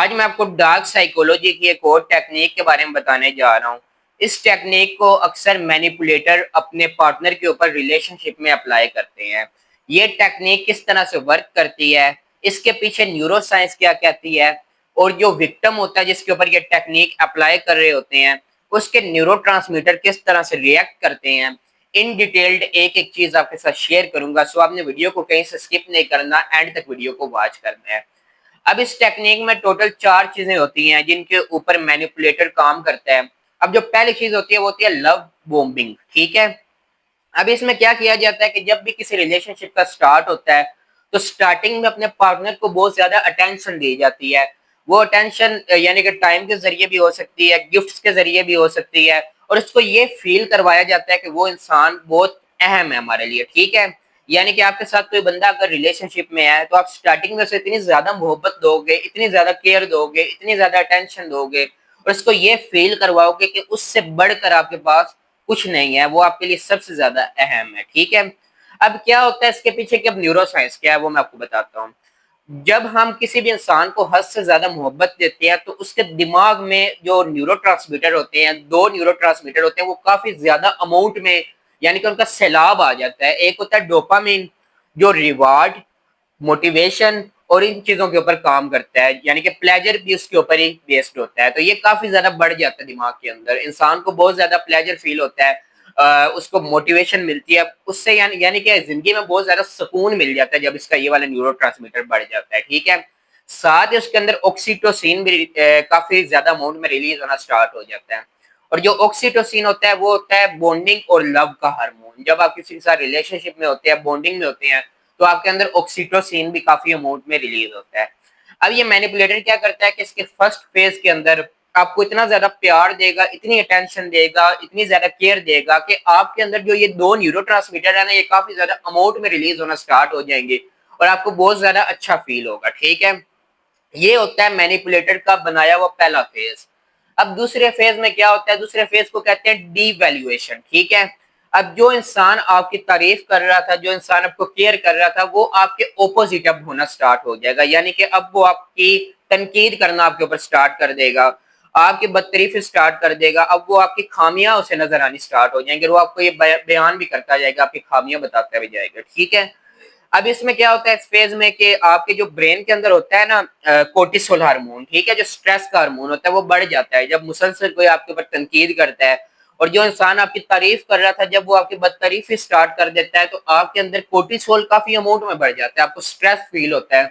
آج میں آپ کو ڈارک سائیکولوجی کی ایک اور ٹیکنیک کے بارے میں بتانے جا رہا ہوں۔ اس ٹیکنیک کو اکثر مینیپولیٹر اپنے پارٹنر کے اوپر ریلیشن شپ میں اپلائی کرتے ہیں۔ یہ ٹیکنیک کس طرح سے ورک کرتی ہے، اس کے پیچھے نیورو سائنس کیا کہتی ہے، اور جو وکٹم ہوتا ہے جس کے اوپر یہ ٹیکنیک اپلائی کر رہے ہوتے ہیں اس کے نیورو ٹرانسمیٹر کس طرح سے ریئیکٹ کرتے ہیں، ان ڈیٹیلڈ ایک ایک چیز آپ کے ساتھ شیئر کروں گا۔ سو آپ نے ویڈیو کو کہیں سے سکپ نہیں کرنا، اینڈ تک ویڈیو کو واچ کرنا ہے۔ اب اس ٹیکنیک میں ٹوٹل 4 چیزیں ہوتی ہیں جن کے اوپر مینیپولیٹر کام کرتا ہے۔ اب جو پہلی چیز ہوتی ہے وہ ہوتی ہے لو بومبنگ، ٹھیک ہے۔ اب اس میں کیا کیا جاتا ہے کہ جب بھی کسی ریلیشن شپ کا سٹارٹ ہوتا ہے تو سٹارٹنگ میں اپنے پارٹنر کو بہت زیادہ اٹینشن دی جاتی ہے۔ وہ اٹینشن یعنی کہ ٹائم کے ذریعے بھی ہو سکتی ہے، گفٹس کے ذریعے بھی ہو سکتی ہے، اور اس کو یہ فیل کروایا جاتا ہے کہ وہ انسان بہت اہم ہے ہمارے لیے، ٹھیک ہے۔ یعنی کہ آپ کے ساتھ کوئی بندہ اگر ریلیشن شپ میں ہے تو آپ سٹارٹنگ میں سے اتنی زیادہ محبت دو گے، اتنی زیادہ کیئر دو گے، اتنی زیادہ اٹینشن دو گے، اور اس کو یہ فیل کرواؤ گے کہ اس سے بڑھ کر آپ کے پاس کچھ نہیں ہے، وہ آپ کے لیے سب سے زیادہ اہم ہے، ٹھیک ہے۔ اب کیا ہوتا ہے اس کے پیچھے کہ اب نیورو سائنس کیا ہے وہ میں آپ کو بتاتا ہوں۔ جب ہم کسی بھی انسان کو حد سے زیادہ محبت دیتے ہیں تو اس کے دماغ میں جو نیورو ٹرانسمیٹر ہوتے ہیں، 2 نیورو ٹرانسمیٹر ہوتے ہیں، وہ کافی زیادہ اماؤنٹ میں یعنی کہ ان کا سیلاب آ جاتا ہے۔ ایک ہوتا ہے ڈوپامین جو ریوارڈ، موٹیویشن اور ان چیزوں کے اوپر کام کرتا ہے، یعنی کہ پلیجر بھی اس کے اوپر ہی بیسڈ ہوتا ہے، تو یہ کافی زیادہ بڑھ جاتا ہے دماغ کے اندر، انسان کو بہت زیادہ پلیجر فیل ہوتا ہے، اس کو موٹیویشن ملتی ہے اس سے، یعنی کہ زندگی میں بہت زیادہ سکون مل جاتا ہے جب اس کا یہ والا نیورو ٹرانسمیٹر بڑھ جاتا ہے، ٹھیک ہے۔ ساتھ ہی اس کے اندر آکسیٹوسین بھی کافی زیادہ اماؤنٹ میں ریلیز ہونا سٹارٹ ہو جاتا ہے، اور جو آکسیٹوسین ہوتا ہے وہ ہوتا ہے بونڈنگ اور لو کا ہارمون۔ جب آپ کسی کے ساتھ ریلیشن شپ میں ہوتے ہیں، بونڈنگ میں ہوتے ہیں، تو آپ کے اندر آکسیٹوسین بھی کافی اماؤنٹ میں ریلیز ہوتا ہے۔ اب یہ مینیپولیٹر کیا کرتا ہے کہ اس کے فرسٹ فیز کے اندر آپ کو اتنا زیادہ پیار دے گا، اتنی اٹینشن دے گا، اتنی زیادہ کیئر دے گا کہ آپ کے اندر جو یہ 2 نیورو ٹرانسمیٹر ہے نا، یہ کافی زیادہ اماؤنٹ میں ریلیز ہونا سٹارٹ ہو جائیں گے، اور آپ کو بہت زیادہ اچھا فیل ہوگا، ٹھیک ہے۔ یہ ہوتا ہے مینیپولیٹر کا بنایا ہوا پہلا فیز۔ اب دوسرے فیز میں کیا ہوتا ہے؟ دوسرے فیز کو کہتے ہیں ڈی ویلیویشن، ٹھیک ہے۔ اب جو انسان آپ کی تعریف کر رہا تھا، جو انسان آپ کو کیئر کر رہا تھا، وہ آپ کے اپوزٹ اب ہونا سٹارٹ ہو جائے گا، یعنی کہ اب وہ آپ کی تنقید کرنا آپ کے اوپر سٹارٹ کر دے گا، آپ کی بدتریفی سٹارٹ کر دے گا، اب وہ آپ کی خامیاں اسے نظر آنی سٹارٹ ہو جائیں گے، وہ آپ کو یہ بیان بھی کرتا جائے گا، آپ کی خامیاں بتاتا بھی جائے گا، ٹھیک ہے۔ اب اس میں کیا ہوتا ہے اس فیز میں کہ آپ کے جو برین کے اندر ہوتا ہے نا کورٹیسول ہارمون، ٹھیک ہے، جو سٹریس کا ہارمون ہوتا ہے وہ بڑھ جاتا ہے جب مسلسل کوئی آپ کے اوپر تنقید کرتا ہے، اور جو انسان آپ کی تعریف کر رہا تھا جب وہ آپ کی بدتعریفی سٹارٹ کر دیتا ہے تو آپ کے اندر کورٹیسول کافی اماؤنٹ میں بڑھ جاتا ہے، آپ کو سٹریس فیل ہوتا ہے،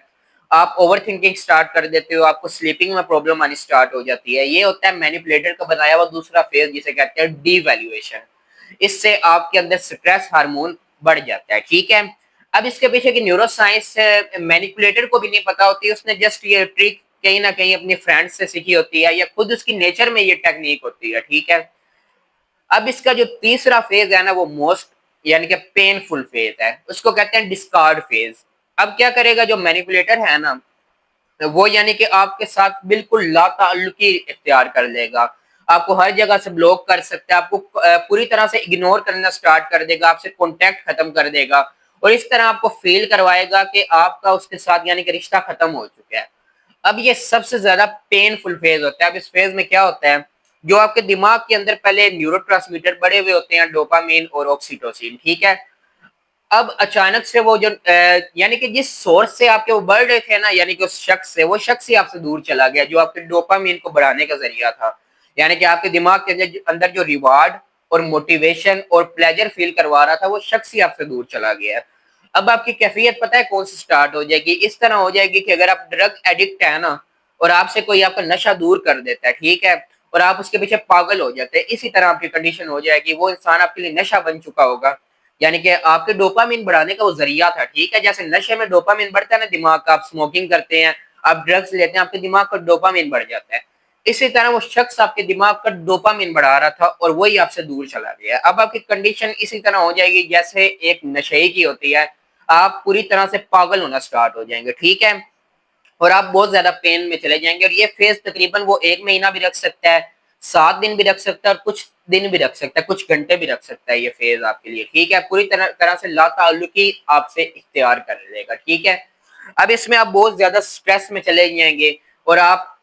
آپ اوور تھنکنگ سٹارٹ کر دیتے ہو، آپ کو سلیپنگ میں پرابلم آنی سٹارٹ ہو جاتی ہے۔ یہ ہوتا ہے مینیپولیٹر کا بنایا ہوا دوسرا فیز جسے کہتے ہیں ڈی ویلیویشن۔ اس سے آپ کے اندر سٹریس ہارمون بڑھ جاتا ہے، ٹھیک ہے۔ اب اس کے پیچھے کی نیورو سائنس مینیپولیٹر کو بھی نہیں پتا ہوتی، اس نے جسٹ یہ ٹرک کہیں نہ کہیں اپنی فرینڈ سے سیکھی ہوتی ہے، یا خود اس کی نیچر میں یہ ٹیکنیک ہوتی ہے، ٹھیک ہے۔ اب اس کا جو تیسرا فیز ہے نا وہ موسٹ یعنی کہ پین فل فیز ہے، اس کو کہتے ہیں ڈسکارڈ فیز۔ اب کیا کرے گا جو مینیپولیٹر ہے نا، وہ یعنی کہ آپ کے ساتھ بالکل لا تعلقی اختیار کر لے گا، آپ کو ہر جگہ سے بلاک کر سکتا ہے، آپ کو پوری طرح سے اگنور کرنا سٹارٹ کر دے گا، آپ سے کانٹیکٹ ختم کر دے گا، اور اس طرح آپ کو فیل کروائے گا کہ آپ کا اس کے ساتھ یعنی کہ رشتہ ختم ہو چکا ہے۔ اب یہ سب سے زیادہ پین فل فیز ہوتا ہے۔ اب اس فیز میں کیا ہوتا ہے؟ جو آپ کے دماغ کے اندر پہلے نیورو ٹرانسمیٹر بڑے ہوئے ہوتے ہیں ڈوپامین اور آکسیٹوسین، ٹھیک ہے۔ اب اچانک سے وہ جو یعنی کہ جس سورس سے آپ کے وہ بڑھ رہے تھے نا، یعنی کہ اس شخص سے، وہ شخص ہی آپ سے دور چلا گیا جو آپ کے ڈوپامین کو بڑھانے کا ذریعہ تھا، یعنی کہ آپ کے دماغ کے اندر جو ریوارڈ اور موٹیویشن اور پلیجر فیل کروا رہا تھا وہ شخص ہی آپ سے دور چلا گیا۔ اب آپ کی کیفیت پتہ ہے کون سی سٹارٹ ہو جائے گی؟ اس طرح ہو جائے گی کہ اگر آپ ڈرگ ایڈکٹ ہے نا، اور آپ سے کوئی آپ کا نشہ دور کر دیتا ہے، ٹھیک ہے، اور آپ اس کے پیچھے پاگل ہو جاتے ہیں، اسی طرح آپ کی کنڈیشن ہو جائے گی، وہ انسان آپ کے لیے نشہ بن چکا ہوگا، یعنی کہ آپ کے ڈوپامین بڑھانے کا وہ ذریعہ تھا، ٹھیک ہے۔ جیسے نشے میں ڈوپامین بڑھتا ہے نا دماغ کا، آپ سموکنگ کرتے ہیں، آپ ڈرگز لیتے ہیں، آپ کے دماغ کا ڈوپامین بڑھ جاتا ہے، اسی طرح وہ شخص آپ کے دماغ کا ڈوپامین بڑھا رہا تھا اور وہی آپ سے دور چلا گیا۔ اب آپ کی کنڈیشن اسی طرح ہو جائے گی جیسے ایک نشے کی ہوتی ہے، آپ پوری طرح سے پاگل ہونا سٹارٹ ہو جائیں گے، ٹھیک ہے، اور آپ بہت زیادہ پین میں چلے جائیں گے، اور یہ فیز تقریباً وہ 1 مہینہ بھی رکھ سکتا ہے، 7 دن بھی رکھ سکتا ہے، اور کچھ دن بھی رکھ سکتا ہے، کچھ گھنٹے بھی رکھ سکتا ہے یہ فیز آپ کے لیے، ٹھیک ہے، پوری طرح سے لا تعلقی آپ سے اختیار کر لے گا، ٹھیک ہے۔ اب اس میں آپ بہت زیادہ سٹریس میں چلے جائیں گے، اور آپ